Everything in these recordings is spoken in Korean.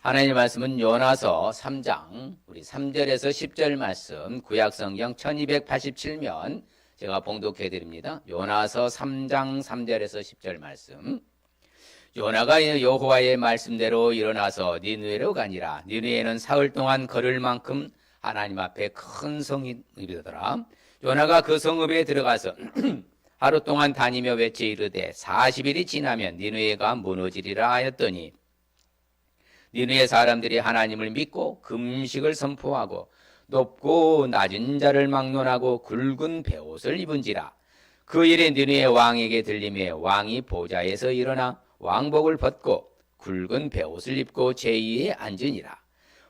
하나님의 말씀은 요나서 3장 우리 3절에서 10절 말씀 구약성경 1287면 제가 봉독해 드립니다. 요나서 3장 3절에서 10절 말씀. 요나가 여호와의 말씀대로 일어나서 니느웨로 가니라. 니느웨는 사흘 동안 걸을 만큼 하나님 앞에 큰 성이더라. 요나가 그 성읍에 들어가서 하루 동안 다니며 외쳐 이르되 40일이 지나면 니느웨가 무너지리라 하였더니 니느웨 사람들이 하나님을 믿고 금식을 선포하고 높고 낮은 자를 막론하고 굵은 베옷을 입은지라. 그 일이 니느웨 왕에게 들림에 왕이 보좌에서 일어나 왕복을 벗고 굵은 베옷을 입고 제2에 앉으니라.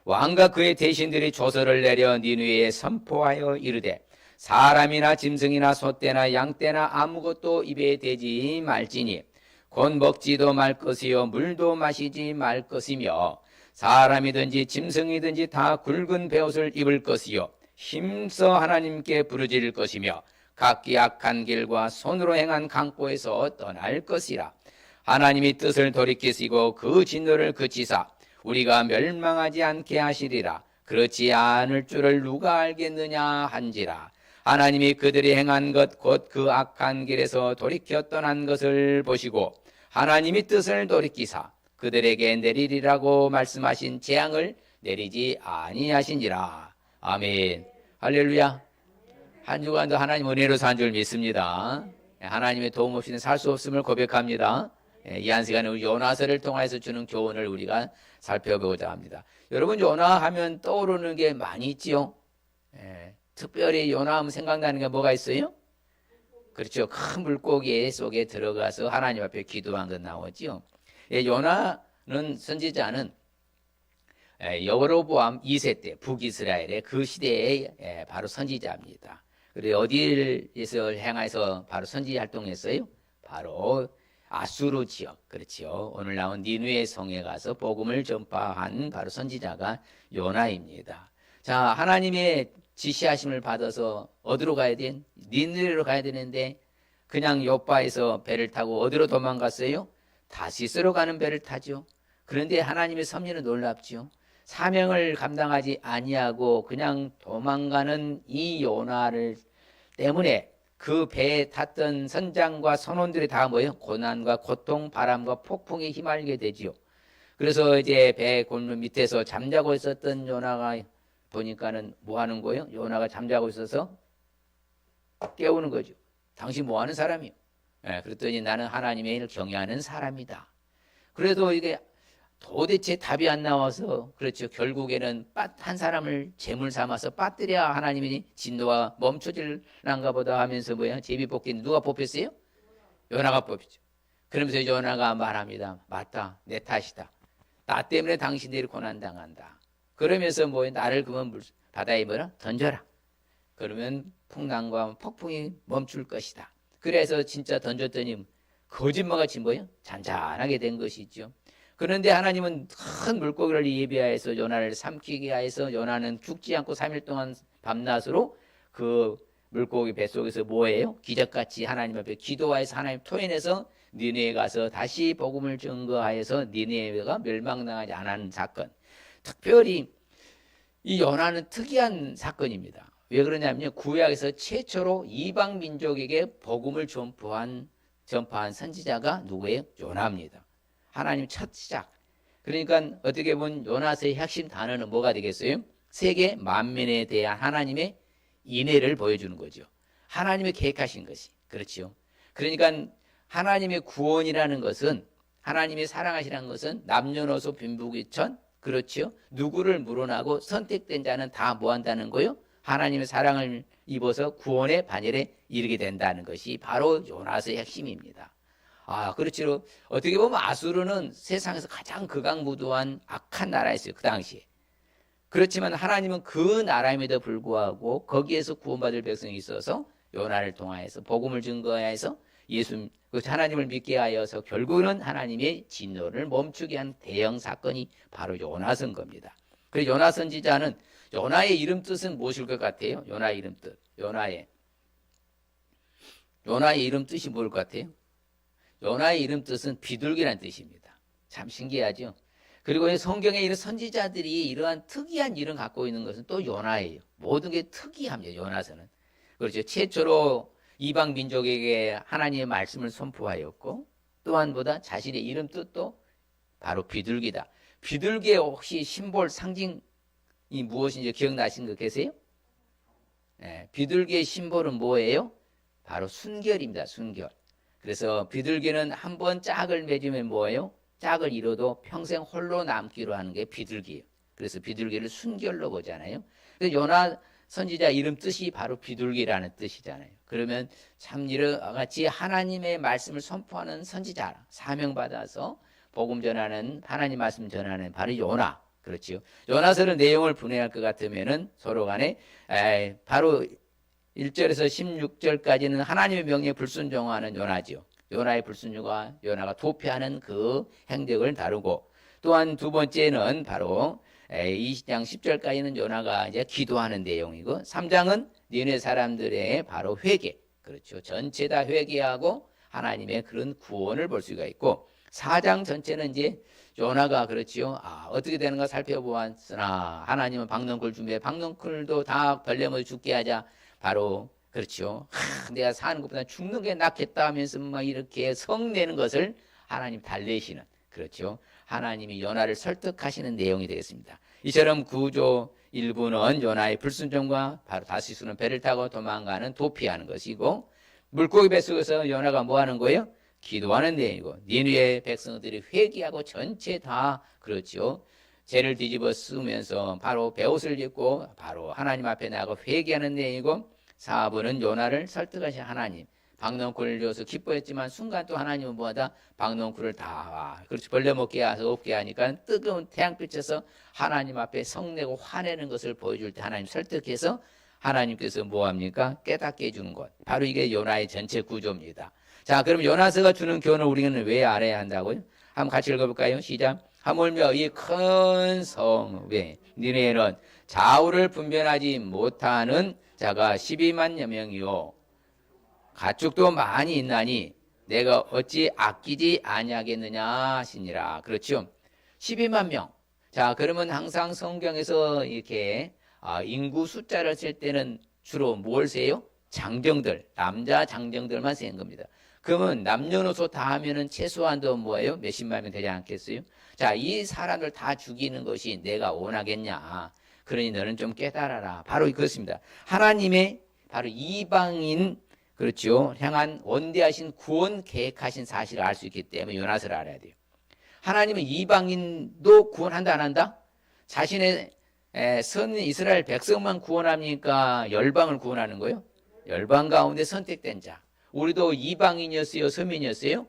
왕과 그의 대신들이 조서를 내려 니느웨에 선포하여 이르되 사람이나 짐승이나 소떼나 양떼나 아무것도 입에 대지 말지니 곧 먹지도 말 것이요 물도 마시지 말 것이며 사람이든지 짐승이든지 다 굵은 베옷을 입을 것이요 힘써 하나님께 부르짖을 것이며 각기 악한 길과 손으로 행한 강포에서 떠날 것이라. 하나님이 뜻을 돌이키시고 그 진노를 그치사 우리가 멸망하지 않게 하시리라. 그렇지 않을 줄을 누가 알겠느냐 한지라. 하나님이 그들이 행한 것 곧 그 악한 길에서 돌이켜 떠난 것을 보시고 하나님이 뜻을 돌이키사 그들에게 내리리라고 말씀하신 재앙을 내리지 아니하시니라. 아멘. 할렐루야. 한 주간도 하나님 은혜로 산 줄 믿습니다. 하나님의 도움 없이는 살 수 없음을 고백합니다. 이 한 시간에 우리 요나서를 통해서 주는 교훈을 우리가 살펴보고자 합니다. 여러분, 요나 하면 떠오르는 게 많이 있지요. 특별히 요나 하면 생각나는 게 뭐가 있어요? 그렇죠. 큰 물고기 속에 들어가서 하나님 앞에 기도한 것 나오죠. 요나는 선지자는 여로보암 2세 때 북이스라엘의 그 시대에 바로 선지자입니다. 그리고 어디에서 행해서 바로 선지 활동했어요? 바로 아수르 지역, 그렇죠. 오늘 나온 니느웨 성에 가서 복음을 전파한 바로 선지자가 요나입니다. 자, 하나님의 지시하심을 받아서 어디로 가야 돼? 니느웨로 가야 되는데 그냥 요바에서 배를 타고 어디로 도망갔어요? 다시스로 가는 배를 타죠. 그런데 하나님의 섭리는 놀랍죠. 사명을 감당하지 아니하고 그냥 도망가는 이 요나를 때문에 그 배에 탔던 선장과 선원들이 다 뭐예요? 고난과 고통, 바람과 폭풍에 휘말리게 되지요. 그래서 이제 배 골문 밑에서 잠자고 있었던 요나가 보니까는 뭐 하는 거예요? 요나가 잠자고 있어서 깨우는 거죠. 당신 뭐 하는 사람이요? 그랬더니 나는 하나님의 일을 경외하는 사람이다. 그래도 이게 도대체 답이 안 나와서 그렇죠. 결국에는 한 사람을 제물 삼아서 빠뜨려야 하나님이 진노가 멈춰질란가 보다 하면서 뭐야? 제비 뽑기 누가 뽑혔어요? 요나가 뽑혔죠. 그러면서 요나가 말합니다. 맞다. 내 탓이다. 나 때문에 당신들이 고난당한다. 그러면서 뭐야? 나를 그만 바다에 뭐라? 던져라. 그러면 풍랑과 폭풍이 멈출 것이다. 그래서 진짜 던졌더니 거짓말같이 뭐예요? 잔잔하게 된 것이죠. 그런데 하나님은 큰 물고기를 예비하여서 요나를 삼키게 하여서 요나는 죽지 않고 3일 동안 밤낮으로 그 물고기 뱃속에서 뭐예요? 기적같이 하나님 앞에 기도하여서 하나님 토해내서 니느웨에 가서 다시 복음을 증거하여서 니느웨가 멸망당하지 않은 사건. 특별히 이 요나는 특이한 사건입니다. 왜 그러냐면요. 구약에서 최초로 이방 민족에게 복음을 전파한 선지자가 누구예요? 요나입니다. 하나님 첫 시작. 그러니까 어떻게 보면 요나서의 핵심 단어는 뭐가 되겠어요? 세계 만민에 대한 하나님의 인애를 보여주는 거죠. 하나님의 계획하신 것이. 그렇죠. 그러니까 하나님의 구원이라는 것은 하나님의 사랑하시라는 것은 남녀노소 빈부귀천 그렇죠. 누구를 물어나고 선택된 자는 다 뭐 한다는 거요? 하나님의 사랑을 입어서 구원의 반열에 이르게 된다는 것이 바로 요나서의 핵심입니다. 그렇죠. 어떻게 보면 아수르는 세상에서 가장 극악무도한 악한 나라였어요. 그 당시에. 그렇지만 하나님은 그 나라임에도 불구하고 거기에서 구원받을 백성이 있어서 요나를 통하여서 복음을 증거하여서 하나님을 믿게 하여서 결국은 하나님의 진노를 멈추게 한 대형 사건이 바로 요나서인 겁니다. 그래서 요나 선지자는 요나의 이름 뜻은 무엇일 것 같아요? 요나의 이름 뜻. 요나의 이름 뜻이 뭘 것 같아요? 요나의 이름 뜻은 비둘기라는 뜻입니다. 참 신기하죠? 그리고 이 성경에 이런 선지자들이 이러한 특이한 일을 갖고 있는 것은 또 요나예요. 모든 게 특이합니다. 요나서는. 그렇죠. 최초로 이방 민족에게 하나님의 말씀을 선포하였고 또한보다 자신의 이름 뜻도 바로 비둘기다. 비둘기의 혹시 심볼 상징이 무엇인지 기억나시는 거 계세요? 네, 비둘기의 심볼은 뭐예요? 바로 순결입니다. 순결. 그래서 비둘기는 한 번 짝을 맺으면 뭐예요? 짝을 이뤄도 평생 홀로 남기로 하는 게 비둘기예요. 그래서 비둘기를 순결로 보잖아요. 그래서 요나 선지자 이름 뜻이 바로 비둘기라는 뜻이잖아요. 그러면 참 이같이 하나님의 말씀을 선포하는 선지자, 사명받아서 복음 전하는, 하나님 말씀 전하는 바로 요나. 그렇지요. 요나서는 내용을 분해할 것 같으면은 서로 간에 바로 1절에서 16절까지는 하나님의 명령에 불순종하는 요나지요. 요나의 불순종과 요나가 도피하는 그 행적을 다루고, 또한 두 번째는 바로 20장 10절까지는 요나가 이제 기도하는 내용이고, 3장은 니네 사람들의 바로 회개, 그렇죠. 전체 다 회개하고 하나님의 그런 구원을 볼 수가 있고, 4장 전체는 이제 요나가 그렇지요. 어떻게 되는가 살펴보았으나 하나님은 박넝쿨 준비해 박넝쿨도 다 벌레물 죽게 하자. 바로 그렇죠. 내가 사는 것보다 죽는 게 낫겠다 하면서 막 이렇게 성내는 것을 하나님 달래시는, 그렇죠. 하나님이 요나를 설득하시는 내용이 되겠습니다. 이처럼 구조 일부는 요나의 불순종과 바로 다시스는 배를 타고 도망가는 도피하는 것이고, 물고기 뱃속에서 요나가 뭐 하는 거예요? 기도하는 내용이고, 니느웨 백성들이 회개하고 전체 다 그렇죠. 죄를 뒤집어 쓰면서 바로 베옷을 입고 바로 하나님 앞에 나가고 회개하는 내용이고, 4부는 요나를 설득하신 하나님. 박넝쿨을 줘서 기뻐했지만 순간 또 하나님은 뭐하다? 박넝쿨을 다 그렇지 벌레 먹게 해서 없게 하니까 뜨거운 태양빛에서 하나님 앞에 성내고 화내는 것을 보여줄 때 하나님 설득해서 하나님께서 뭐합니까? 깨닫게 해주는 것. 바로 이게 요나의 전체 구조입니다. 자, 그럼 요나서가 주는 교훈을 우리는 왜 알아야 한다고요? 한번 같이 읽어볼까요? 시작. 하물며 이 큰 성읍에 니네는 좌우를 분별하지 못하는 자가 12만여 명이요 가축도 많이 있나니 내가 어찌 아끼지 아니하겠느냐 하시니라. 그렇죠? 12만 명. 자, 그러면 항상 성경에서 이렇게 인구 숫자를 쓸 때는 주로 뭘 세요? 장정들, 남자 장정들만 세는 겁니다. 그러면 남녀노소 다 하면은 최소한도 뭐예요? 몇십만 명 되지 않겠어요? 자, 이 사람들 다 죽이는 것이 내가 원하겠냐? 그러니 너는 좀 깨달아라. 바로 이것입니다. 하나님의 바로 이방인, 그렇죠, 향한 원대하신 구원 계획하신 사실을 알 수 있기 때문에 요나서를 알아야 돼요. 하나님은 이방인도 구원한다 안 한다? 자신의 선 이스라엘 백성만 구원합니까? 열방을 구원하는 거예요? 열방 가운데 선택된 자. 우리도 이방인이었어요? 서민이었어요?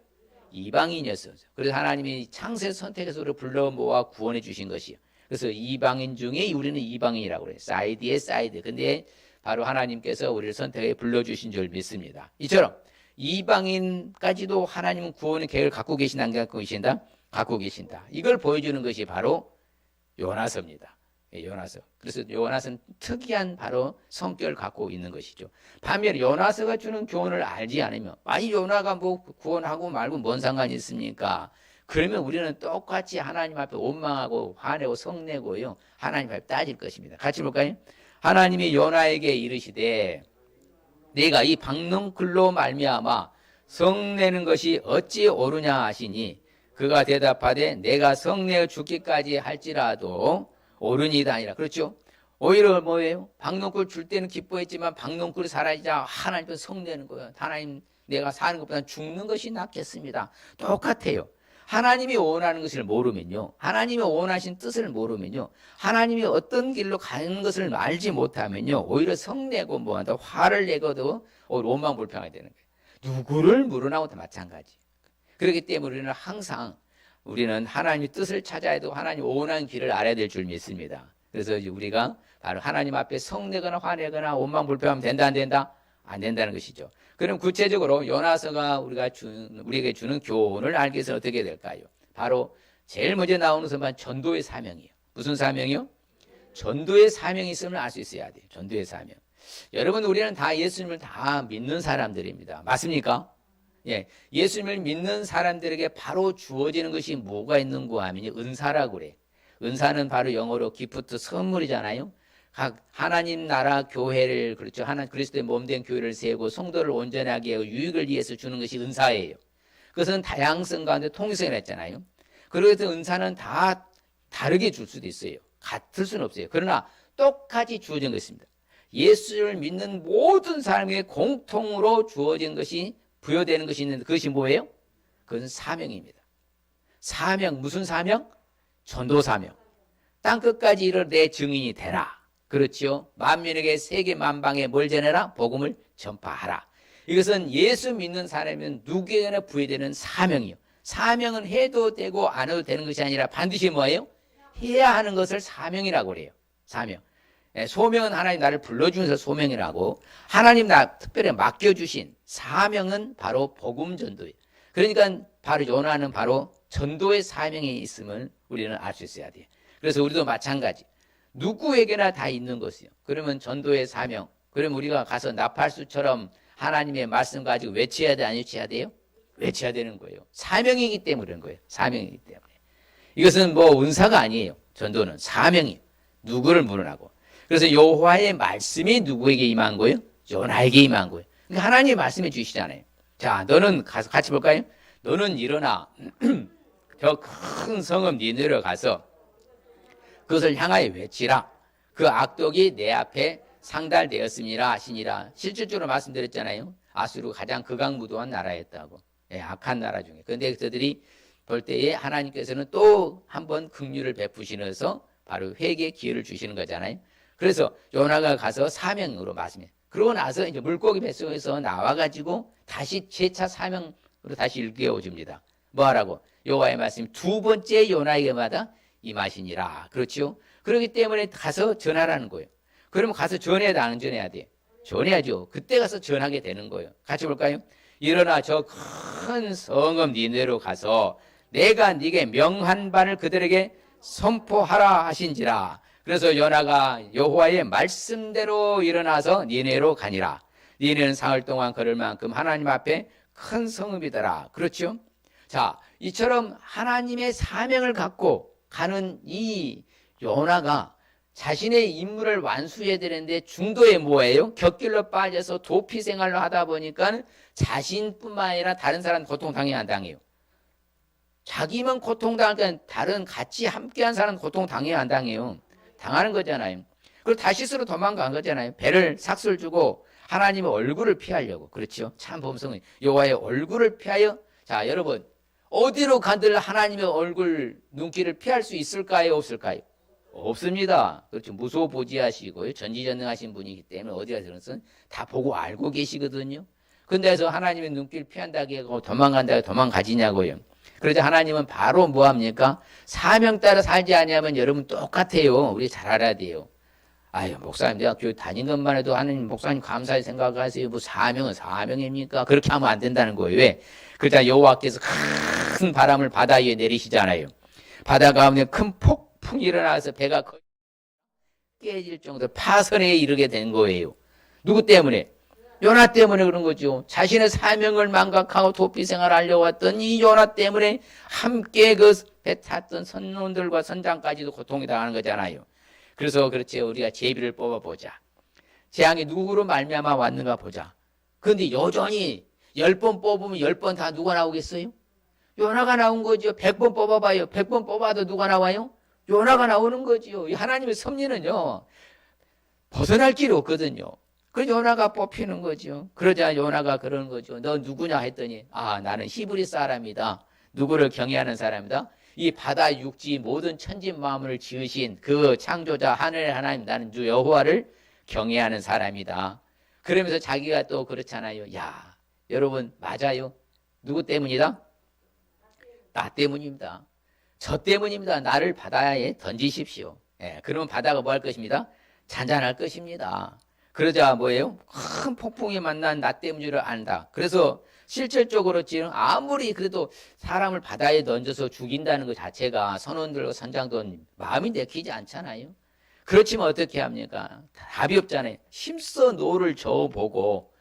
이방인이었어요. 그래서 하나님이 창세 선택해서 우리를 불러 모아 구원해 주신 것이요. 그래서 이방인 중에 우리는 이방인이라고 그래요. 사이드에 사이드. 근데 바로 하나님께서 우리를 선택해 불러주신 줄 믿습니다. 이처럼 이방인까지도 하나님은 구원의 계획을 갖고 계신다, 안 갖고 계신다? 갖고 계신다. 이걸 보여주는 것이 바로 요나서입니다. 요나서. 그래서 요나서는 특이한 바로 성격을 갖고 있는 것이죠. 반면 요나서가 주는 교훈을 알지 않으면, 아니 요나가 뭐 구원하고 말고 뭔 상관이 있습니까? 그러면 우리는 똑같이 하나님 앞에 원망하고 화내고 성내고요, 하나님 앞에 따질 것입니다. 같이 볼까요? 하나님이 요나에게 이르시되 내가 이 박넝쿨로 말미암아 성내는 것이 어찌 옳으냐 하시니, 그가 대답하되 내가 성내어 죽기까지 할지라도 옳으니이다 아니라. 그렇죠? 오히려 뭐예요? 박넝쿨 줄 때는 기뻐했지만 박넝쿨이 사라지자 하나님께 성내는 거예요. 하나님, 내가 사는 것보다 죽는 것이 낫겠습니다. 똑같아요. 하나님이 원하는 것을 모르면요, 하나님이 원하신 뜻을 모르면요, 하나님이 어떤 길로 가는 것을 알지 못하면요, 오히려 성내고 뭐한다 화를 내고도 원망 불평하게 되는 거예요. 누구를 물어나고도 마찬가지. 그렇기 때문에 우리는 항상 우리는 하나님의 뜻을 찾아야 되고 하나님 원하는 길을 알아야 될 줄 믿습니다. 그래서 우리가 바로 하나님 앞에 성내거나 화내거나 원망 불평하면 된다 안 된다? 안 된다는 것이죠. 그럼 구체적으로 요나서가 우리에게 주는 교훈을 알기 위해서 어떻게 될까요? 바로 제일 먼저 나오는 것만 전도의 사명이에요. 무슨 사명이요? 전도의 사명이 있음을 알 수 있어야 돼요. 전도의 사명. 여러분, 우리는 다 예수님을 다 믿는 사람들입니다. 맞습니까? 예, 예수님을 믿는 사람들에게 바로 주어지는 것이 뭐가 있는고 하면 은사라고 그래. 은사는 바로 영어로 기프트, 선물이잖아요. 각 하나님 나라 교회를, 그렇죠, 하나 그리스도의 몸된 교회를 세우고 성도를 온전하게 하고 유익을 위해서 주는 것이 은사예요. 그것은 다양성 가운데 통일성을 했잖아요. 그래서 은사는 다 다르게 줄 수도 있어요. 같을 수는 없어요. 그러나 똑같이 주어진 것입니다. 예수를 믿는 모든 사람에게 공통으로 주어진 것이, 부여되는 것이 있는데 그것이 뭐예요? 그것은 사명입니다. 사명, 무슨 사명? 전도 사명. 땅끝까지 이르러 내 증인이 되라. 그렇죠? 만민에게 세계 만방에 뭘 전해라? 복음을 전파하라. 이것은 예수 믿는 사람이면 누구에게나 부여되는 사명이요. 사명은 해도 되고 안 해도 되는 것이 아니라 반드시 뭐예요? 해야 하는 것을 사명이라고 그래요. 사명. 소명은 하나님 나를 불러주면서 소명이라고, 하나님 나 특별히 맡겨주신 사명은 바로 복음 전도예요. 그러니까 바로 요나는 바로 전도의 사명이 있음을 우리는 알 수 있어야 돼요. 그래서 우리도 마찬가지. 누구에게나 다 있는 것이요. 그러면 전도의 사명. 그러면 우리가 가서 나팔수처럼 하나님의 말씀 가지고 외쳐야 돼, 안 외쳐야 돼요? 외쳐야 되는 거예요. 사명이기 때문에 그런 거예요. 사명이기 때문에. 이것은 뭐 은사가 아니에요. 전도는 사명이에요. 누구를 물어나고. 그래서 여호와의 말씀이 누구에게 임한 거예요? 요나에게 임한 거예요. 그러니까 하나님이 말씀해 주시잖아요. 자, 너는 가서 같이 볼까요? 너는 일어나 저 큰 성읍 니느웨로 가서 그것을 향하여 외치라. 그 악독이 내 앞에 상달되었음이라 하시니라. 실질적으로 말씀드렸잖아요. 아수르가 가장 극악무도한 나라였다고. 예, 악한 나라 중에. 그런데 그들이 볼 때에 하나님께서는 또 한 번 긍휼을 베푸시면서 바로 회개의 기회를 주시는 거잖아요. 그래서 요나가 가서 사명으로 말씀해요. 그러고 나서 이제 물고기 뱃속에서 나와가지고 다시 재차 사명으로 다시 일깨워줍니다. 뭐 하라고? 여호와의 말씀이 두 번째 요나에게마다 임하시니라. 그렇죠? 그렇기 때문에 가서 전하라는 거예요. 그러면 가서 전해야 돼, 안 전해야 돼? 전해야죠. 그때 가서 전하게 되는 거예요. 같이 볼까요? 일어나 저 큰 성읍 니느웨로 가서 내가 네게 명한 바를 그들에게 선포하라 하신지라. 그래서 요나가 여호와의 말씀대로 일어나서 니느웨로 가니라. 니느웨는 사흘 동안 걸을 만큼 하나님 앞에 큰 성읍이더라. 그렇죠? 자, 이처럼 하나님의 사명을 갖고 가는 이 요나가 자신의 임무를 완수해야 되는데 중도에 뭐예요? 곁길로 빠져서 도피 생활을 하다 보니까 자신뿐만 아니라 다른 사람 고통당해야 안 당해요. 자기만 고통당하니까 다른 같이 함께한 사람 고통당해야 안 당해요. 당하는 거잖아요. 그리고 다시스로 도망간 거잖아요. 배를 삭슬 주고 하나님의 얼굴을 피하려고. 그렇죠? 참 범성은 여호와의 얼굴을 피하여. 자, 여러분 어디로 가들 하나님의 얼굴 눈길을 피할 수 있을까요? 없을까요? 없습니다. 그렇죠. 무소보지하시고요. 전지전능하신 분이기 때문에 어디 가서는 다 보고 알고 계시거든요. 근데서 하나님의 눈길 피한다고 하고 도망간다고 도망가지냐고요. 그러자 하나님은 바로 뭐 합니까? 사명 따라 살지 아니하면 여러분 똑같아요. 우리 잘 알아야 돼요. 아유, 목사님 내가 교회 다닌 것만 해도 하나님 목사님 감사히 생각하세요. 뭐 사명은 사명입니까? 그렇게 하면 안 된다는 거예요. 왜? 그러자 여호와께서 큰 바람을 바다 위에 내리시잖아요. 바다 가운데 큰 폭풍이 일어나서 배가 거의 깨질 정도로 파선에 이르게 된 거예요. 누구 때문에? 요나 때문에 그런 거죠. 자신의 사명을 망각하고 도피 생활을 하려고 했던 이 요나 때문에 함께 그 배 탔던 선원들과 선장까지도 고통이 당하는 거잖아요. 그래서 그렇지, 우리가 제비를 뽑아보자. 재앙이 누구로 말미암아 왔는가 보자. 그런데 여전히 10번 뽑으면 10번 다 누가 나오겠어요? 요나가 나온 거죠. 100번 뽑아봐요. 100번 뽑아도 누가 나와요? 요나가 나오는 거죠. 하나님의 섭리는요, 벗어날 길이 없거든요. 그래서 요나가 뽑히는 거죠. 그러자 요나가 그러는 거죠. 너 누구냐 했더니, 아, 나는 히브리 사람이다. 누구를 경외하는 사람이다. 이 바다 육지 모든 천지 만물을 지으신 그 창조자 하늘의 하나님, 나는 주 여호와를 경외하는 사람이다. 그러면서 자기가 또 그렇잖아요. 야, 여러분 맞아요. 누구 때문이다? 나 때문입니다. 저 때문입니다. 나를 바다에 던지십시오. 예, 그러면 바다가 뭐 할 것입니다? 잔잔할 것입니다. 그러자 뭐예요? 큰 폭풍이 만난 나 때문인 줄 안다. 그래서 실질적으로 지금 아무리 그래도 사람을 바다에 던져서 죽인다는 것 자체가 선원들과 선장도 마음이 내키지 않잖아요. 그렇지만 어떻게 합니까? 답이 없잖아요. 힘써 노를 저어보고,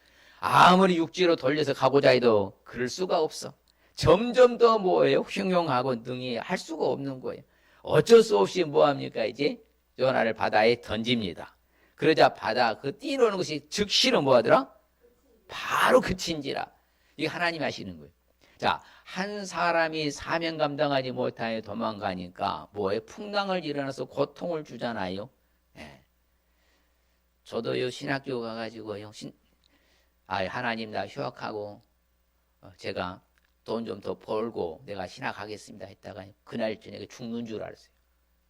아무리 육지로 돌려서 가고자 해도 그럴 수가 없어. 점점 더 뭐예요? 흉흉하고 능히 할 수가 없는 거예요. 어쩔 수 없이 뭐합니까? 이제 요나를 바다에 던집니다. 그러자 바다 그 뛰노는 것이 즉시로 뭐하더라? 바로 그친지라. 이게 하나님 하시는 거예요. 자, 한 사람이 사명 감당하지 못하여 도망가니까 뭐에 풍랑을 일어나서 고통을 주잖아요. 예. 저도요 신학교 가가지고요 하나님 나 휴학하고 제가 돈 좀 더 벌고 내가 신학하겠습니다 했다가 그날 저녁에 죽는 줄 알았어요.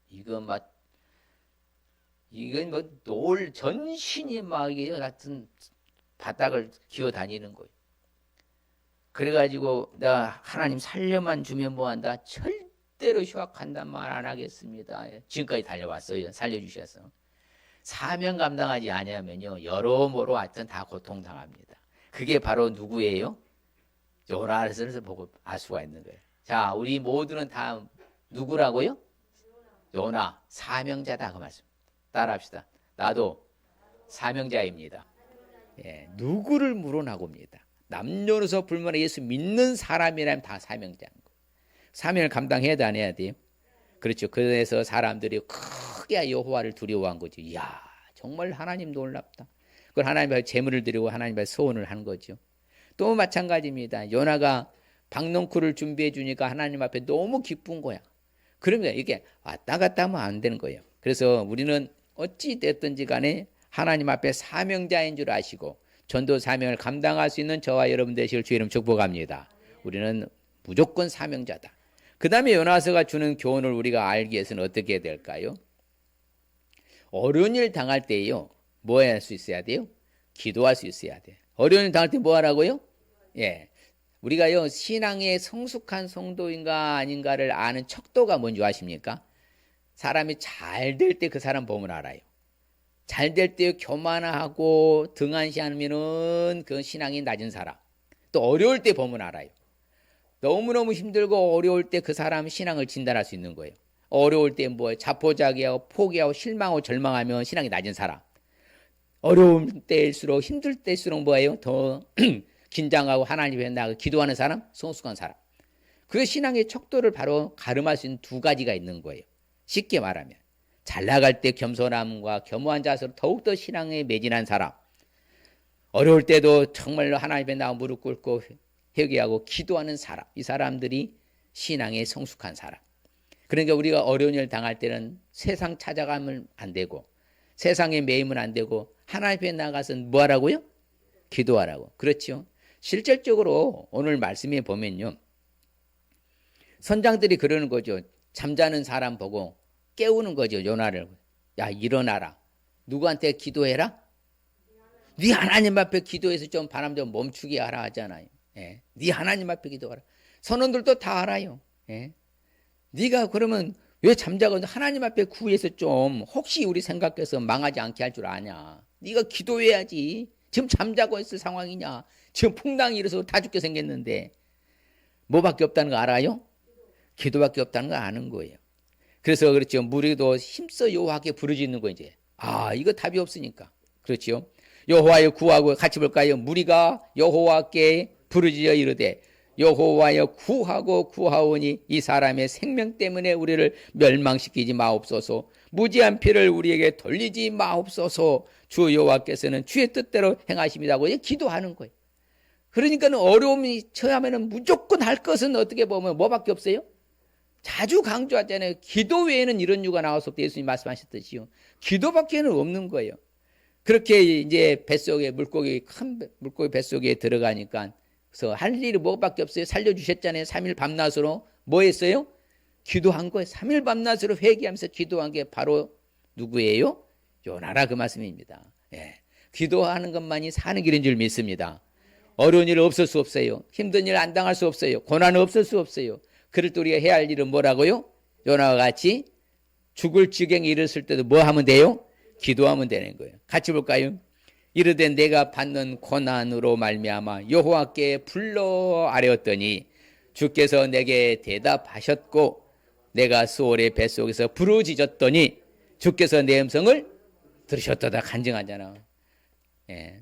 이건 전신이 막 이게 같은 바닥을 기어 다니는 거예요. 그래가지고 내가 하나님 살려만 주면 뭐한다? 절대로 휴학한단 말 안 하겠습니다. 지금까지 달려왔어요. 살려주셔서. 사명 감당하지 않으면요 여러모로 하여튼 다 고통당합니다. 그게 바로 누구예요? 요나에서 보고 알 수가 있는 거예요. 자, 우리 모두는 다 누구라고요? 요나, 사명자다 그 말씀. 따라합시다. 나도 사명자입니다. 예, 누구를 물어나고입니다. 남녀노소 불문하고 예수 믿는 사람이라면 다 사명자인 거예요. 사명을 감당해야 돼, 안 해야 돼요? 그렇죠. 그래서 사람들이 크게 여호와를 두려워한 거죠. 이야, 정말 하나님 놀랍다. 그걸 하나님 앞에 제물을 드리고 하나님 앞에 소원을 한 거죠. 또 마찬가지입니다. 요나가 박넝쿨을 준비해 주니까 하나님 앞에 너무 기쁜 거야. 그러면 이게 왔다 갔다 하면 안 되는 거예요. 그래서 우리는 어찌 됐든지 간에 하나님 앞에 사명자인 줄 아시고 전도 사명을 감당할 수 있는 저와 여러분 되시길 주의 이름 축복합니다. 우리는 무조건 사명자다. 그 다음에 요나서가 주는 교훈을 우리가 알기 위해서는 어떻게 해야 될까요? 어려운 일 당할 때요 뭐 할 수 있어야 돼요? 기도할 수 있어야 돼. 어려운 일 당할 때 뭐 하라고요? 예, 우리가요 신앙의 성숙한 성도인가 아닌가를 아는 척도가 뭔지 아십니까? 사람이 잘 될 때 그 사람 보면 알아요. 잘 될 때 교만하고 등한시하면은 그 신앙이 낮은 사람. 또 어려울 때 보면 알아요. 너무너무 힘들고 어려울 때 그 사람 신앙을 진단할 수 있는 거예요. 어려울 때 뭐예요? 자포자기하고 포기하고 실망하고 절망하면 신앙이 낮은 사람. 어려울 때일수록 힘들 때일수록 뭐예요? 더 긴장하고 하나님 앞에 나가 기도하는 사람, 성숙한 사람. 그 신앙의 척도를 바로 가름할 수 있는 두 가지가 있는 거예요. 쉽게 말하면 잘 나갈 때 겸손함과 겸허한 자세로 더욱더 신앙에 매진한 사람, 어려울 때도 정말로 하나님 앞에 나가 무릎 꿇고 회개하고 기도하는 사람, 이 사람들이 신앙에 성숙한 사람. 그러니까 우리가 어려운 일 당할 때는 세상 찾아가면 안 되고 세상에 매이면 안 되고 하나님 앞에 나가서 뭐 하라고요? 기도하라고. 그렇죠. 실질적으로 오늘 말씀에 보면요 선장들이 그러는 거죠. 잠자는 사람 보고 깨우는 거죠. 요나를. 야, 일어나라. 누구한테 기도해라? 네 하나님 앞에 기도해서 좀 바람 좀 멈추게 하라 하잖아요. 예. 네 하나님 앞에 기도하라. 선원들도 다 알아요. 예. 네가 그러면 왜 잠자고 하나님 앞에 구해서 좀 혹시 우리 생각해서 망하지 않게 할 줄 아냐. 네가 기도해야지. 지금 잠자고 있을 상황이냐. 지금 풍랑이 일어서 다 죽게 생겼는데 뭐밖에 없다는 거 알아요? 기도밖에 없다는 거 아는 거예요. 그래서 그렇죠. 무리도 힘써 여호와께 부르짖는 거 이제. 아, 이거 답이 없으니까. 그렇죠. 여호와여 구하고 같이 볼까요? 무리가 여호와께 부르짖어 이르되 여호와여 구하고 구하오니 이 사람의 생명 때문에 우리를 멸망시키지 마옵소서. 무지한 피를 우리에게 돌리지 마옵소서. 주 여호와께서는 주의 뜻대로 행하십니다고 기도하는 거예요. 그러니까는 어려움이 처하면은 무조건 할 것은 어떻게 보면 뭐밖에 없어요? 자주 강조하잖아요. 기도 외에는 이런 이유가 나올 수 없다. 예수님 말씀하셨듯이요. 기도밖에는 없는 거예요. 그렇게 이제 뱃속에 큰 물고기 뱃속에 들어가니까 그래서 할 일이 뭐밖에 없어요. 살려주셨잖아요. 3일 밤낮으로 뭐 했어요? 기도한 거예요. 3일 밤낮으로 회개하면서 기도한 게 바로 누구예요? 요나라 그 말씀입니다. 예. 기도하는 것만이 사는 길인 줄 믿습니다. 어려운 일 없을 수 없어요. 힘든 일 안 당할 수 없어요. 고난 없을 수 없어요. 그럴 때 우리가 해야 할 일은 뭐라고요? 요나와 같이 죽을 지경에 이르렀을 때도 뭐 하면 돼요? 기도하면 되는 거예요. 같이 볼까요? 이르되 내가 받는 고난으로 말미암아 여호와께 불러 아뢰었더니 주께서 내게 대답하셨고 내가 수월의 뱃속에서 부르짖었더니 주께서 내 음성을 들으셨도다. 간증하잖아. 예.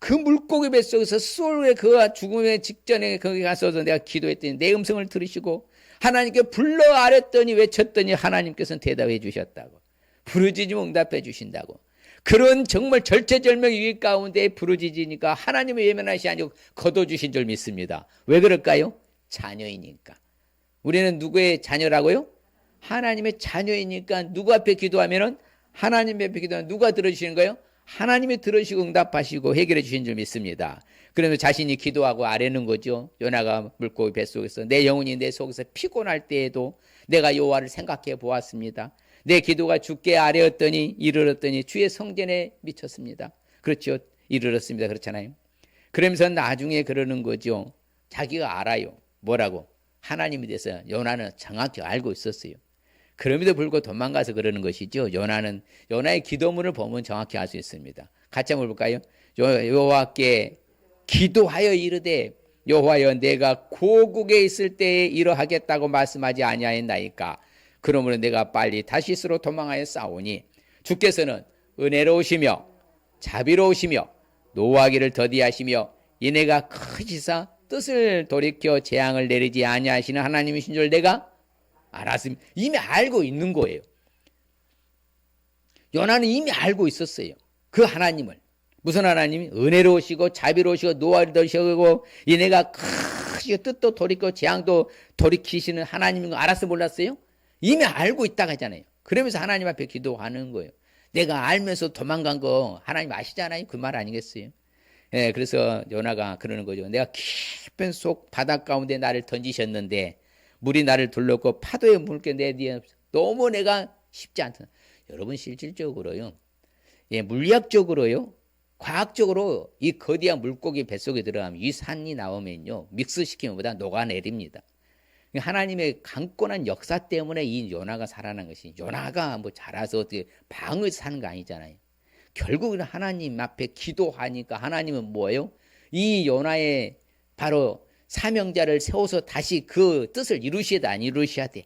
그 물고기 뱃속에서 스스로의 그 죽음의 직전에 거기 가서도 내가 기도했더니 내 음성을 들으시고 하나님께 불러 아랬더니 외쳤더니 하나님께서는 대답해 주셨다고. 부르짖으면 응답해 주신다고. 그런 정말 절체절명 위기 가운데 부르짖으니까 하나님의 외면하시 아니고 거둬주신 줄 믿습니다. 왜 그럴까요? 자녀이니까. 우리는 누구의 자녀라고요? 하나님의 자녀이니까 누구 앞에 기도하면은 하나님 앞에 기도하면 누가 들어주시는 거예요? 하나님이 들으시고 응답하시고 해결해 주신 줄 믿습니다. 그러면 자신이 기도하고 아뢰는 거죠. 요나가 물고기 뱃속에서 내 영혼이 내 속에서 피곤할 때에도 내가 여호와를 생각해 보았습니다. 내 기도가 주께 아뢰었더니 이르렀더니 주의 성전에 미쳤습니다. 그렇죠. 이르렀습니다. 그렇잖아요. 그러면서 나중에 그러는 거죠. 자기가 알아요. 뭐라고? 하나님에 대해서 요나는 정확히 알고 있었어요. 그럼에도 불구하고 도망가서 그러는 것이죠. 요나의 기도문을 보면 정확히 알 수 있습니다. 같이 한번 볼까요? 여호와께 기도하여 이르되 여호와여 내가 고국에 있을 때에 이러하겠다고 말씀하지 아니하였나이까. 그러므로 내가 빨리 다시스로 도망하여 싸우니 주께서는 은혜로우시며 자비로우시며 노하기를 더디하시며 이내가 크시사 뜻을 돌이켜 재앙을 내리지 아니하시는 하나님이신 줄 내가 알았습니다. 이미 알고 있는 거예요. 요나는 이미 알고 있었어요. 그 하나님을. 무슨 하나님이? 은혜로우시고 자비로우시고 노하기를 더디하시고 이내가 크시고 뜻도 돌이켜 재앙도 돌이키시는 하나님인 거 알았어 몰랐어요? 이미 알고 있다고 하잖아요. 그러면서 하나님 앞에 기도하는 거예요. 내가 알면서 도망간 거 하나님 아시잖아요. 그 말 아니겠어요? 예, 그래서 요나가 그러는 거죠. 내가 깊은 속 바닷 가운데 나를 던지셨는데 물이 나를 둘렀고 파도에 물게 내 뒤에 너무 내가 쉽지 않다. 여러분 실질적으로요. 예, 물리학적으로요. 과학적으로 이 거대한 물고기 뱃속에 들어가면 이 산이 나오면요. 믹스시키면 보다 녹아내립니다. 하나님의 강권한 역사 때문에 이 요나가 살아난 것이 요나가 뭐 자라서 어떻게 방을 사는 거 아니잖아요. 결국은 하나님 앞에 기도하니까 하나님은 뭐예요? 이 요나의 바로 사명자를 세워서 다시 그 뜻을 이루셔야 돼, 안 이루셔야 돼?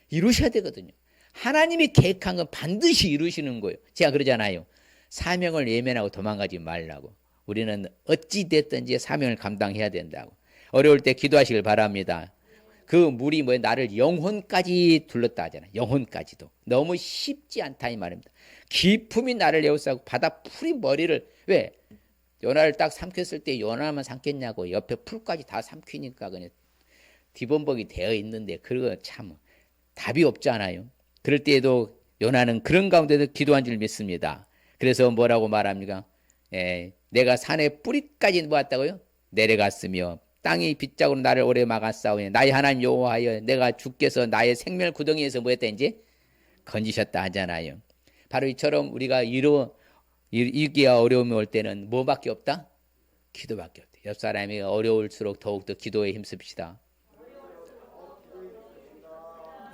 이루셔야 되거든요. 하나님이 계획한 건 반드시 이루시는 거예요. 제가 그러잖아요. 사명을 예면하고 도망가지 말라고. 우리는 어찌 됐든지 사명을 감당해야 된다고. 어려울 때 기도하시길 바랍니다. 그 물이 뭐예요? 나를 영혼까지 둘렀다 하잖아요. 영혼까지도. 너무 쉽지 않다 이 말입니다. 기품이 나를 에워싸고 바다 풀이 머리를 왜? 요나를 딱 삼켰을 때 요나만 삼켰냐고 옆에 풀까지 다 삼키니까 그냥 뒤범벅이 되어 있는데 그거 참 답이 없잖아요. 그럴 때에도 요나는 그런 가운데도 기도한 줄 믿습니다. 그래서 뭐라고 말합니까? 내가 산의 뿌리까지 모았다고요? 내려갔으며 땅이 빗자국으로 나를 오래 막았사오니 나의 하나님 여호와여 내가 주께서 나의 생명 구덩이에서 뭐 했다 이제 건지셨다 하잖아요. 바로 이처럼 우리가 이기와 어려움이 올 때는 뭐밖에 없다? 기도밖에 없다. 옆 사람이 어려울수록 더욱더 기도에 힘씁시다.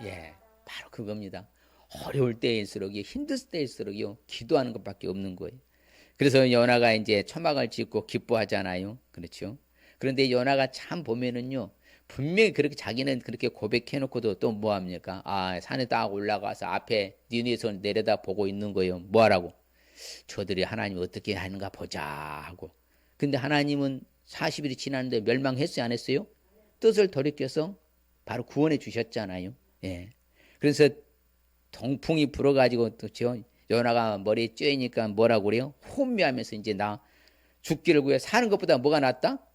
예, 바로 그겁니다. 어려울 때일수록 힘들 때일수록요 기도하는 것밖에 없는 거예요. 그래서 요나가 이제 초막을 짓고 기뻐하잖아요. 그렇죠? 그런데 요나가 참 보면은요 분명히 그렇게 자기는 그렇게 고백해놓고도 또 뭐합니까? 아 산에 딱 올라가서 앞에 니느웨에서 내려다 보고 있는 거예요. 뭐하라고? 저들이 하나님 어떻게 하는가 보자 하고. 근데 하나님은 40일이 지났는데 멸망했어요 안 했어요? 뜻을 돌이켜서 바로 구원해 주셨잖아요. 예. 그래서 동풍이 불어가지고 또 요나가 머리에 쬐니까 뭐라고 그래요? 혼미하면서 이제 나 죽기를 구해 사는 것보다 뭐가 낫다?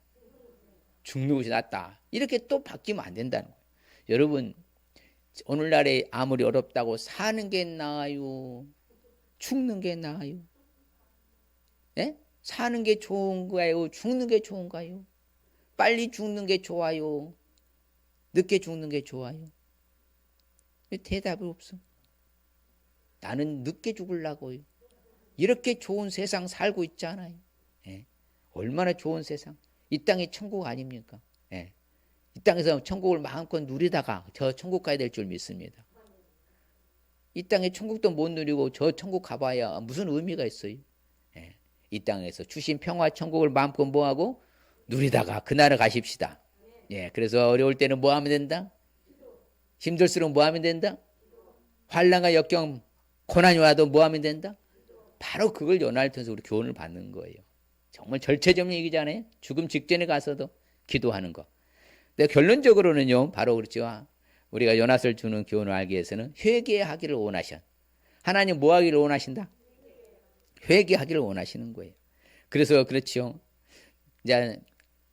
죽는 것이 낫다. 이렇게 또 바뀌면 안 된다는 거예요. 여러분 오늘날에 아무리 어렵다고 사는 게 나아요? 죽는 게 나아요? 예? 사는 게 좋은가요? 죽는 게 좋은가요? 빨리 죽는 게 좋아요? 늦게 죽는 게 좋아요? 대답이 없어. 나는 늦게 죽으려고요. 이렇게 좋은 세상 살고 있잖아요. 예. 얼마나 좋은 세상. 이 땅이 천국 아닙니까? 예. 이 땅에서 천국을 마음껏 누리다가 저 천국 가야 될 줄 믿습니다. 이 땅에 천국도 못 누리고 저 천국 가봐야 무슨 의미가 있어요? 예. 이 땅에서 주신 평화 천국을 마음껏 뭐하고 누리다가 그날을 가십시다. 예. 그래서 어려울 때는 뭐 하면 된다? 힘들수록 뭐 하면 된다? 환난과 역경 고난이 와도 뭐 하면 된다? 바로 그걸 요나를 통해서 우리 교훈을 받는 거예요. 정말 절체절명 얘기잖아요. 죽음 직전에 가서도 기도하는 거. 근데 결론적으로는요, 바로 그렇죠. 우리가 요나스를 주는 교훈을 알기 위해서는 회개하기를 원하셔. 하나님 뭐 하기를 원하신다? 회개하기를 원하시는 거예요. 그래서 그렇죠. 이제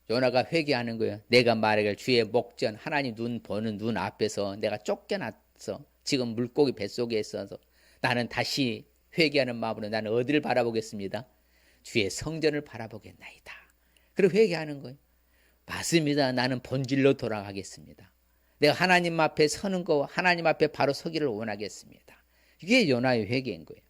요나가 회개하는 거예요. 내가 말하길 주의 목전 하나님 눈 보는 눈 앞에서 내가 쫓겨났어. 지금 물고기 뱃속에 있어서 나는 다시 회개하는 마음으로 나는 어디를 바라보겠습니다. 주의 성전을 바라보겠나이다. 그리고 회개하는 거예요. 맞습니다. 나는 본질로 돌아가겠습니다. 내가 하나님 앞에 서는 거 하나님 앞에 바로 서기를 원하겠습니다. 이게 요나의 회개인 거예요.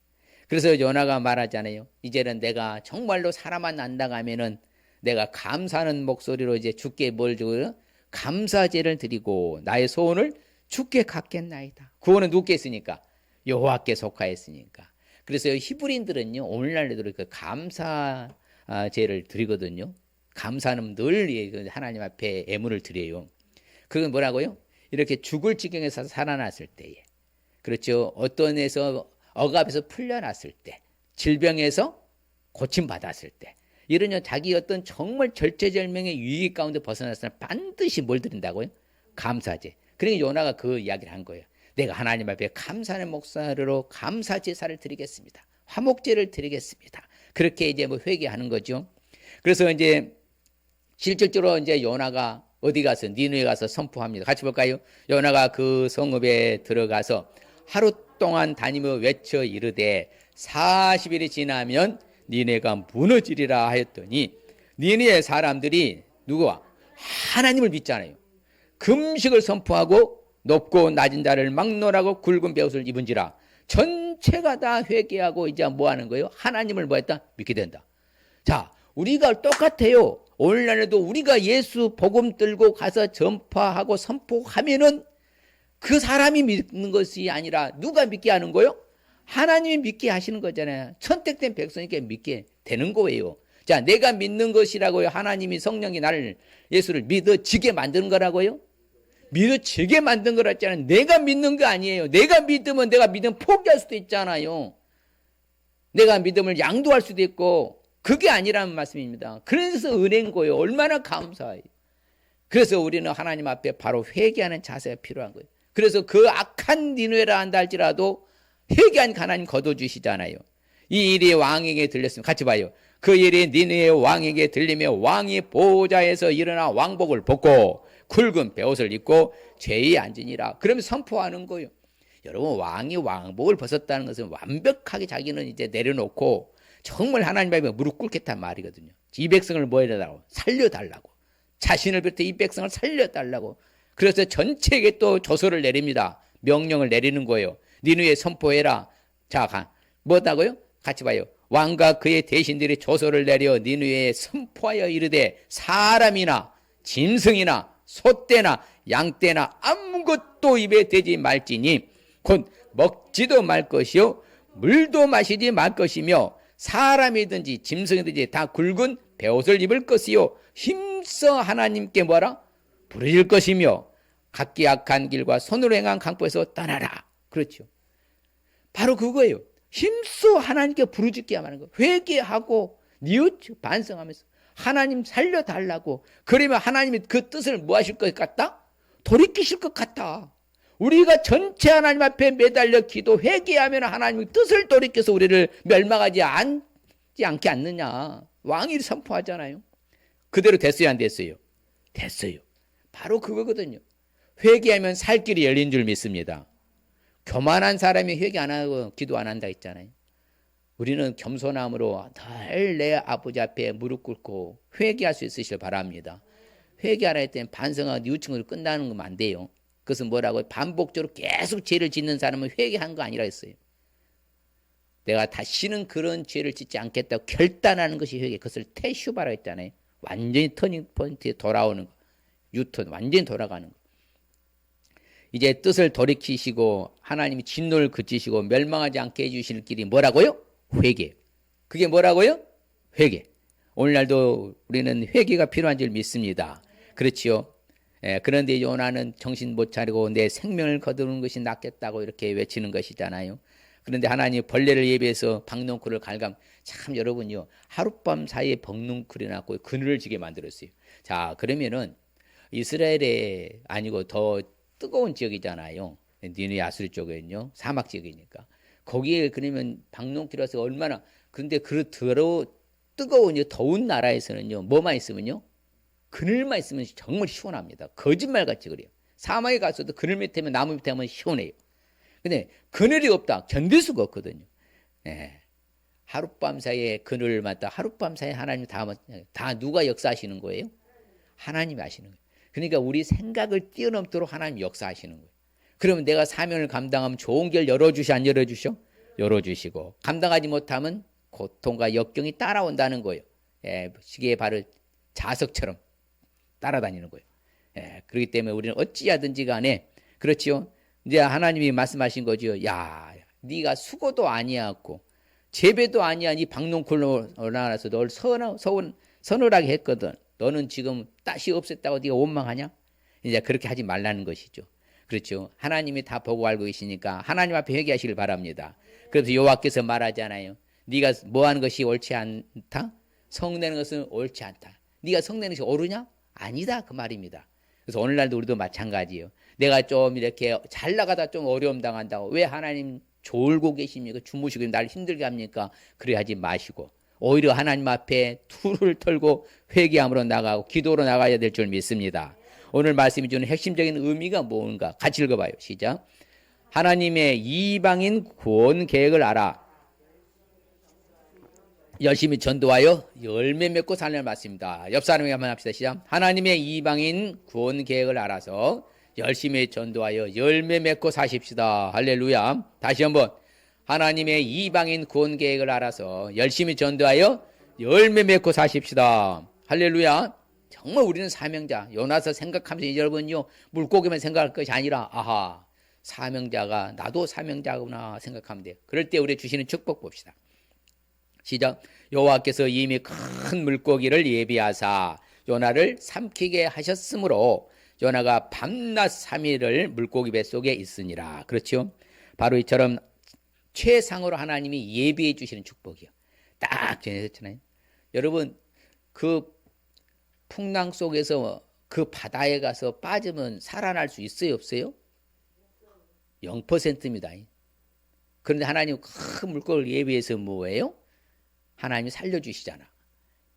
그래서 요나가 말하잖아요. 이제는 내가 정말로 사람만 안당하면은 내가 감사하는 목소리로 이제 주께 뭘 주고요? 감사제를 드리고 나의 소원을 주께 갚겠나이다. 구원은 누구께 있으니까? 여호와께 속하였으니까. 그래서 히브리인들은요 오늘날에도 그 감사제를 드리거든요. 감사는 늘 하나님 앞에 애물을 드려요. 그건 뭐라고요? 이렇게 죽을 지경에서 살아났을 때에, 그렇죠. 어떤 데서 억압에서 풀려났을 때, 질병에서 고침받았을 때, 이런 자기 어떤 정말 절체절명의 위기 가운데 벗어났을 때 반드시 뭘 드린다고요? 감사제. 그러니까 요나가 그 이야기를 한 거예요. 내가 하나님 앞에 감사하는 목사로 감사제사를 드리겠습니다. 화목제를 드리겠습니다. 그렇게 이제 뭐 회개하는 거죠. 그래서 이제 실질적으로 이제 요나가 어디 가서 니느웨 가서 선포합니다. 같이 볼까요? 요나가 그 성읍에 들어가서 하루 동안 다니며 외쳐 이르되 40일이 지나면 니네가 무너지리라 하였더니 니네의 사람들이 누구와? 하나님을 믿잖아요. 금식을 선포하고 높고 낮은 자를 막론하고 굵은 베옷을 입은지라 전체가 다 회개하고 이제 뭐 하는 거예요? 하나님을 뭐 했다? 믿게 된다. 자, 우리가 똑같아요. 오늘날에도 우리가 예수 복음 들고 가서 전파하고 선포하면은 그 사람이 믿는 것이 아니라 누가 믿게 하는 거요? 하나님이 믿게 하시는 거잖아요. 선택된 백성에게 믿게 되는 거예요. 자, 내가 믿는 것이라고요. 하나님이 성령이 나를 예수를 믿어지게 만드는 거라고요. 믿어지게 만든 거랬잖아요. 내가 믿는 거 아니에요. 내가 믿으면 내가 믿음 포기할 수도 있잖아요. 내가 믿음을 양도할 수도 있고 그게 아니라는 말씀입니다. 그래서 은혜인 거예요. 얼마나 감사해요. 그래서 우리는 하나님 앞에 바로 회개하는 자세가 필요한 거예요. 그래서 그 악한 니느웨라 한다 할지라도 회개하니까 하나님 거둬주시잖아요. 이 일이 왕에게 들렸습니다. 같이 봐요. 그 일이 니느웨 왕에게 들리며 왕이 보좌에서 일어나 왕복을 벗고 굵은 베옷을 입고 죄에 앉으니라. 그러면 선포하는 거예요. 여러분, 왕이 왕복을 벗었다는 것은 완벽하게 자기는 이제 내려놓고 정말 하나님 앞에 무릎 꿇겠다는 말이거든요. 이 백성을 뭐 해달라고? 살려달라고. 자신을 비롯해 이 백성을 살려달라고. 그래서 전체에게 또 조서를 내립니다. 명령을 내리는 거예요. 니느웨 선포해라. 자, 뭐다고요? 같이 봐요. 왕과 그의 대신들이 조서를 내려 니느웨에 선포하여 이르되 사람이나 짐승이나 소떼나 양떼나 아무것도 입에 대지 말지니 곧 먹지도 말 것이요 물도 마시지 말 것이며 사람이든지 짐승이든지 다 굵은 베옷을 입을 것이요 힘써 하나님께 뭐라? 부르질 것이며 각기 악한 길과 손으로 행한 강포에서 떠나라. 그렇죠. 바로 그거예요. 힘써 하나님께 부르짖게 하는 거. 회개하고 뉘우치고 반성하면서 하나님 살려달라고. 그러면 하나님이 그 뜻을 뭐 하실 것 같다? 돌이키실 것 같다. 우리가 전체 하나님 앞에 매달려 기도 회개하면 하나님의 뜻을 돌이켜서 우리를 멸망하지 않게 않느냐. 왕이 선포하잖아요. 그대로 됐어요, 안 됐어요? 됐어요. 바로 그거거든요. 회개하면 살 길이 열린 줄 믿습니다. 교만한 사람이 회개 안 하고 기도 안 한다 했잖아요. 우리는 겸손함으로 늘 내 아버지 앞에 무릎 꿇고 회개할 수 있으시길 바랍니다. 회개하라 했더니 반성하고 뉘우침으로 끝나는 건 안 돼요. 그것은 뭐라고? 반복적으로 계속 죄를 짓는 사람은 회개한 거 아니라 했어요. 내가 다시는 그런 죄를 짓지 않겠다고 결단하는 것이 회개. 그것을 테슈바라 했잖아요. 완전히 터닝 포인트에 돌아오는 거. 유턴, 완전히 돌아가는 거. 이제 뜻을 돌이키시고 하나님이 진노를 그치시고 멸망하지 않게 해주실 길이 뭐라고요? 회개. 그게 뭐라고요? 회개. 오늘날도 우리는 회개가 필요한 줄 믿습니다. 그렇지요. 그런데 요나는 정신 못 차리고 내 생명을 거두는 것이 낫겠다고 이렇게 외치는 것이잖아요. 그런데 하나님 벌레를 예비해서 박농쿨을 갈감. 참 여러분요, 하룻밤 사이에 박농쿨이 났고 그늘을 지게 만들었어요. 자, 그러면은 이스라엘에 아니고 더 뜨거운 지역이잖아요. 니네 아수르 쪽에는요, 사막 지역이니까 거기에 그러면 박농쿨이라서 얼마나. 그런데 그렇더러 뜨거운 더운 나라에서는요, 뭐만 있으면요, 그늘만 있으면 정말 시원합니다. 거짓말같이 그래요. 사막에 가서도 그늘 밑에면 나무 밑에 하면 시원해요. 근데 그늘이 없다, 견딜 수가 없거든요. 예. 하룻밤 사이에 그늘을 맞다. 하룻밤 사이에 하나님이 다 누가 역사하시는 거예요? 하나님이 하시는 거예요. 그러니까 우리 생각을 뛰어넘도록 하나님이 역사하시는 거예요. 그러면 내가 사명을 감당하면 좋은 길 열어주시 안 열어주셔? 열어주시고, 감당하지 못하면 고통과 역경이 따라온다는 거예요. 예, 시계에 바로 자석처럼 따라다니는 거예요. 예, 그렇기 때문에 우리는 어찌하든지 간에, 그렇지요. 이제 하나님이 말씀하신 거죠. 야, 네가 수고도 아니었고 재배도 아니야. 네 박농쿨로 나와서 널 서늘하게 했거든. 너는 지금 따시 없앴다고 네가 원망하냐? 이제 그렇게 하지 말라는 것이죠. 그렇죠. 하나님이 다 보고 알고 계시니까 하나님 앞에 회개하시길 바랍니다. 그래서 여호와께서 말하잖아요. 네가 뭐하는 것이 옳지 않다? 성내는 것은 옳지 않다. 네가 성내는 것이 옳으냐? 아니다, 그 말입니다. 그래서 오늘날도 우리도 마찬가지예요. 내가 좀 이렇게 잘 나가다 좀 어려움 당한다고 왜 하나님 졸고 계십니까? 주무시고 날 힘들게 합니까? 그래 하지 마시고 오히려 하나님 앞에 투를 털고 회개함으로 나가고 기도로 나가야 될 줄 믿습니다. 오늘 말씀이 주는 핵심적인 의미가 뭔가 같이 읽어봐요. 시작. 하나님의 이방인 구원 계획을 알아 열심히 전도하여 열매 맺고 살려는 말씀입니다. 옆 사람에게 한번 합시다. 시작. 하나님의 이방인 구원 계획을 알아서 열심히 전도하여 열매 맺고 사십시다. 할렐루야. 다시 한번. 하나님의 이방인 구원 계획을 알아서 열심히 전도하여 열매 맺고 사십시다. 할렐루야. 정말 우리는 사명자. 요나서 생각하면서 여러분요, 물고기만 생각할 것이 아니라 아하, 사명자가 나도 사명자구나 생각하면 돼요. 그럴 때 우리 주시는 축복 봅시다. 시작. 여호와께서 이미 큰 물고기를 예비하사 요나를 삼키게 하셨으므로 요나가 밤낮 3일을 물고기 뱃속에 있으니라. 그렇죠? 바로 이처럼 최상으로 하나님이 예비해 주시는 축복이요. 딱 전해졌잖아요. 여러분, 그 풍랑 속에서 그 바다에 가서 빠지면 살아날 수 있어요, 없어요? 0%입니다. 그런데 하나님 큰 물고기를 예비해서 뭐예요? 하나님이 살려주시잖아.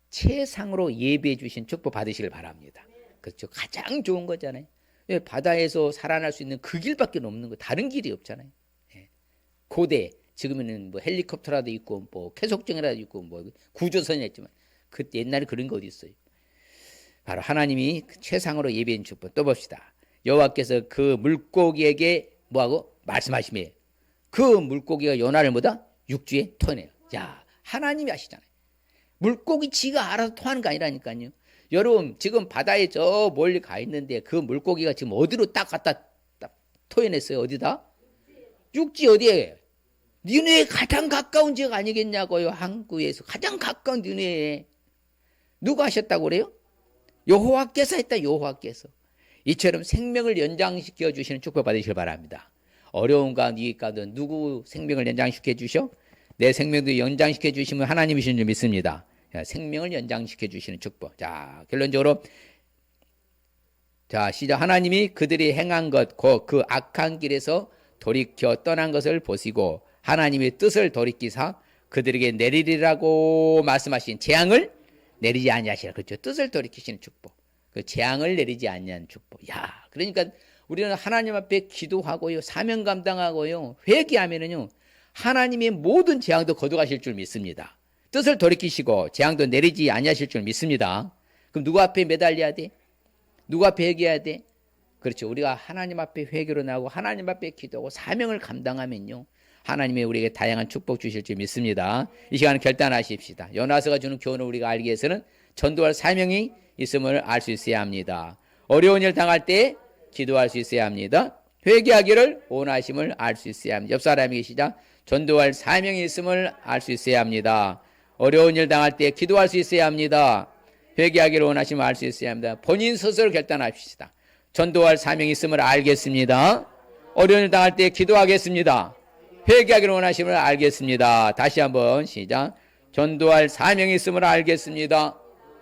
최상으로 예비해 주신 축복 받으시길 바랍니다. 그렇죠. 가장 좋은 거잖아요. 바다에서 살아날 수 있는 그 길밖에 없는 거, 다른 길이 없잖아요. 고대, 지금은 뭐 헬리콥터라도 있고, 뭐 쾌속정이라도 있고, 뭐 구조선이 있지만, 그때 옛날에 그런 거 어디 있어요? 바로 하나님이 최상으로 예비한 축복. 또 봅시다. 여호와께서 그 물고기에게 뭐하고 말씀하시며, 그 물고기가 요나를 뭐다? 육지에 토해내요. 야, 하나님이 아시잖아요. 물고기 지가 알아서 토하는 거 아니라니까요. 여러분, 지금 바다에 저 멀리 가 있는데 그 물고기가 지금 어디로 딱 갖다 딱 토해냈어요? 어디다? 육지 어디에? 니네에 가장 가까운 지역 아니겠냐고요. 항구에서 가장 가까운 니네에. 누가 하셨다고 그래요? 여호와께서 했다. 여호와께서. 이처럼 생명을 연장시켜 주시는 축복 받으시길 바랍니다. 어려운 가운데 누구 생명을 연장시켜 주셔? 내 생명도 연장시켜 주시면 하나님이신 줄 믿습니다. 생명을 연장시켜 주시는 축복. 자, 결론적으로 자, 시작. 하나님이 그들이 행한 것, 그 악한 길에서 돌이켜 떠난 것을 보시고 하나님의 뜻을 돌이키사 그들에게 내리리라고 말씀하신 재앙을 내리지 아니하시라. 그렇죠. 뜻을 돌이키시는 축복. 그 재앙을 내리지 아니하는 축복. 야, 그러니까 우리는 하나님 앞에 기도하고요, 사명 감당하고요, 회개하면은요, 하나님의 모든 재앙도 거둬가실 줄 믿습니다. 뜻을 돌이키시고 재앙도 내리지 아니하실 줄 믿습니다. 그럼 누구 앞에 매달려야 돼? 누구 앞에 회개해야 돼? 그렇죠. 우리가 하나님 앞에 회개로 나오고 하나님 앞에 기도하고 사명을 감당하면요, 하나님이 우리에게 다양한 축복 주실 줄 믿습니다. 이 시간에 결단하십시다. 요나서가 주는 교훈을 우리가 알기 위해서는 전도할 사명이 있음을 알 수 있어야 합니다. 어려운 일 당할 때 기도할 수 있어야 합니다. 회개하기를 원하심을 알 수 있어야 합니다. 옆 사람에게 시작. 전도할 사명이 있음을 알 수 있어야 합니다. 어려운 일 당할 때 기도할 수 있어야 합니다. 회개하기를 원하심을 알 수 있어야 합니다. 본인 스스로 결단합시다. 전도할 사명이 있음을 알겠습니다. 어려운 일 당할 때 기도하겠습니다. 회개하기를 원하심을 알겠습니다. 다시 한번 시작. 전도할 사명이 있음을 알겠습니다.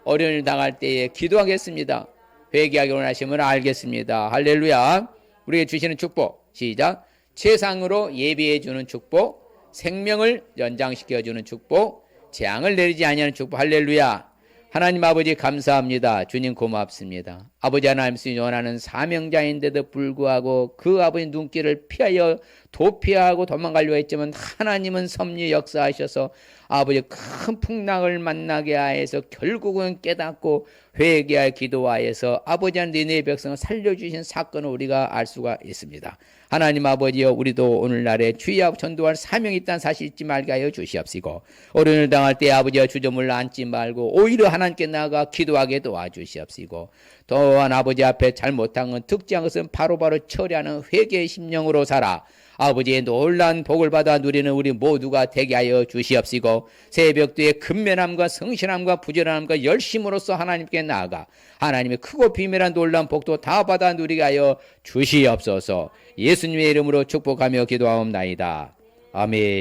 어려움을 당할 때에 기도하겠습니다. 회개하기를 원하심을 알겠습니다. 할렐루야. 우리에게 주시는 축복 시작. 최상으로 예비해 주는 축복, 생명을 연장시켜 주는 축복, 재앙을 내리지 아니하는 축복. 할렐루야. 하나님 아버지 감사합니다. 주님 고맙습니다. 아버지 하나님 스님 원하는 사명자인데도 불구하고 그 아버지 눈길을 피하여 도피하고 도망가려고 했지만 하나님은 섭리 역사하셔서 아버지 큰 풍랑을 만나게 하여서 결국은 깨닫고 회개하여 기도하여서 아버지 하나님 니네의 백성을 살려주신 사건을 우리가 알 수가 있습니다. 하나님 아버지여 우리도 오늘날에 주의 앞 전도할 사명이 있다는 사실 잊지 말게 하여 주시옵시고 어려움을 당할 때 아버지와 주저물러 앉지 말고 오히려 하나님께 나아가 기도하게 도와주시옵시고 또한 아버지 앞에 잘못한 건 특지한 것은 바로바로 처리하는 회개의 심령으로 살아 아버지의 놀라운 복을 받아 누리는 우리 모두가 되게 하여 주시옵시고 새벽도의 근면함과 성실함과 부지런함과 열심으로써 하나님께 나아가 하나님의 크고 비밀한 놀라운 복도 다 받아 누리게 하여 주시옵소서. 예수님의 이름으로 축복하며 기도하옵나이다. 아멘.